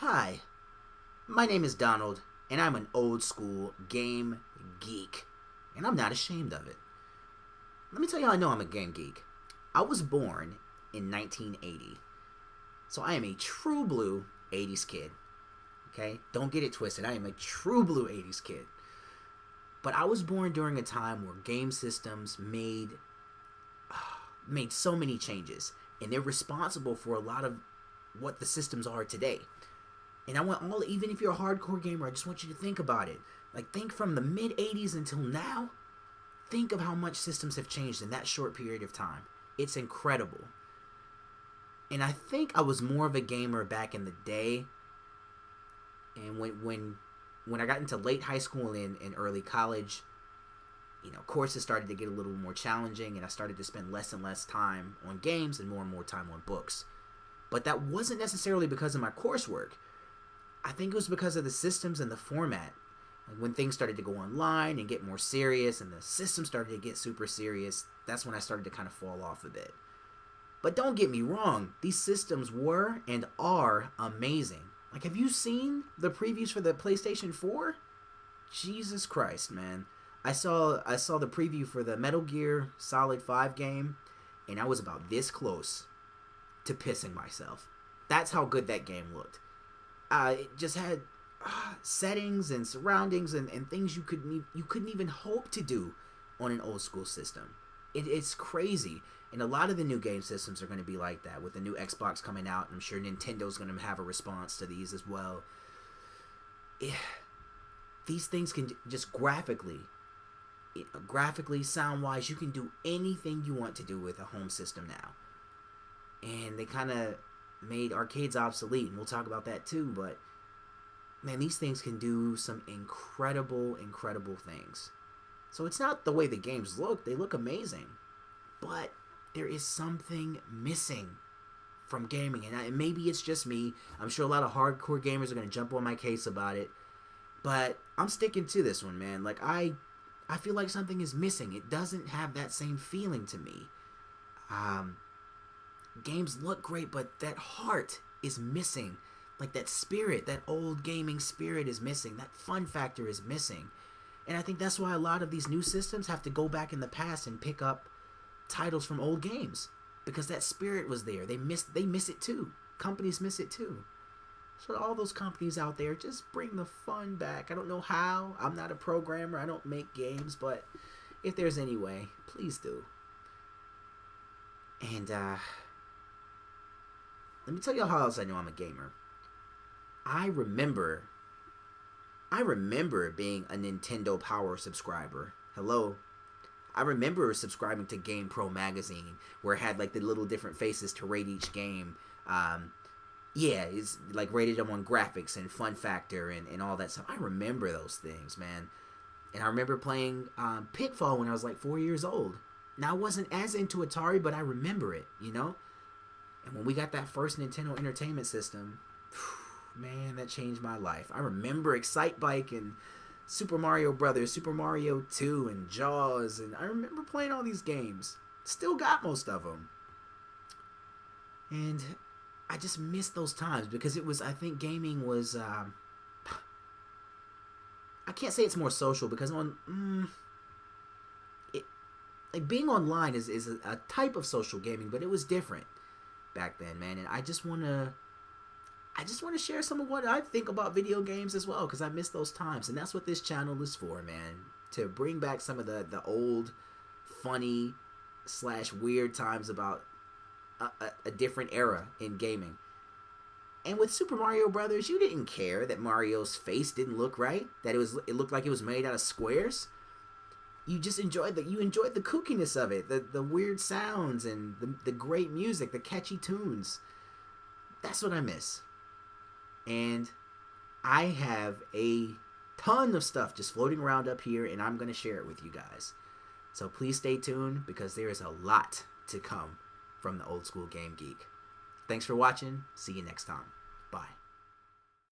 Hi, my name is Donald, and I'm an old school game geek, and I'm not ashamed of it. Let me tell you how I know I'm a game geek. I was born in 1980, so I am a true blue 80s kid. Okay? Don't get it twisted. I am a true blue 80s kid. But I was born during a time where game systems made so many changes, and they're responsible for a lot of what the systems are today. And I want even if you're a hardcore gamer, I just want you to think about it. Like, think from the mid 80s until now. Think of how much systems have changed in that short period of time. It's incredible. And I think I was more of a gamer back in the day. And when I got into late high school and early college, courses started to get a little more challenging, and I started to spend less and less time on games and more time on books. But that wasn't necessarily because of my coursework. I think it was because of the systems and the format. Like, when things started to go online and get more serious and the system started to get super serious, that's when I started to kind of fall off a bit. But don't get me wrong, these systems were and are amazing. Like, have you seen the previews for the PlayStation 4? Jesus Christ, man. I saw the preview for the Metal Gear Solid 5 game, and I was about this close to pissing myself. That's how good that game looked. It just had settings and surroundings and things you couldn't even hope to do on an old school system. It's crazy. And a lot of the new game systems are going to be like that, with the new Xbox coming out. I'm sure Nintendo's going to have a response to these as well. These things can just graphically, sound-wise, you can do anything you want to do with a home system now. And they kind of made arcades obsolete, and we'll talk about that too. But man, these things can do some incredible things. So it's not the way the games look. They look amazing, but there is something missing from gaming. And maybe it's just me. I'm sure a lot of hardcore gamers are going to jump on my case about it, but I'm sticking to this one, man. Like, I feel like something is missing. It doesn't have that same feeling to me. Games look great, but that heart is missing. Like, that spirit, that old gaming spirit is missing. That fun factor is missing. And I think that's why a lot of these new systems have to go back in the past and pick up titles from old games, because that spirit was there. They miss it too. Companies miss it too. So all those companies out there, just bring the fun back. I don't know how. I'm not a programmer. I don't make games, but if there's any way, please do. And let me tell you how else I know I'm a gamer. I remember being a Nintendo Power subscriber. Hello. I remember subscribing to Game Pro magazine, where it had like the little different faces to rate each game. It's like rated them on graphics and fun factor and all that stuff. I remember those things, man. And I remember playing Pitfall when I was like 4 years old. Now, I wasn't as into Atari, but I remember it, And when we got that first Nintendo Entertainment System, man, that changed my life. I remember Excite Bike and Super Mario Brothers, Super Mario 2, and Jaws, and I remember playing all these games. Still got most of them. And I just miss those times, because I think gaming was, I can't say it's more social, because being online is a type of social gaming, but it was different back then, man. And I just want to share some of what I think about video games as well, because I miss those times. And that's what this channel is for, man. To bring back some of the old, funny / weird times about a different era in gaming. And with Super Mario Brothers, you didn't care that Mario's face didn't look right, that it looked like it was made out of squares. You just enjoyed the kookiness of it, the weird sounds and the great music, the catchy tunes. That's what I miss. And I have a ton of stuff just floating around up here, and I'm going to share it with you guys. So please stay tuned, because there is a lot to come from the Old School Game Geek. Thanks for watching. See you next time. Bye.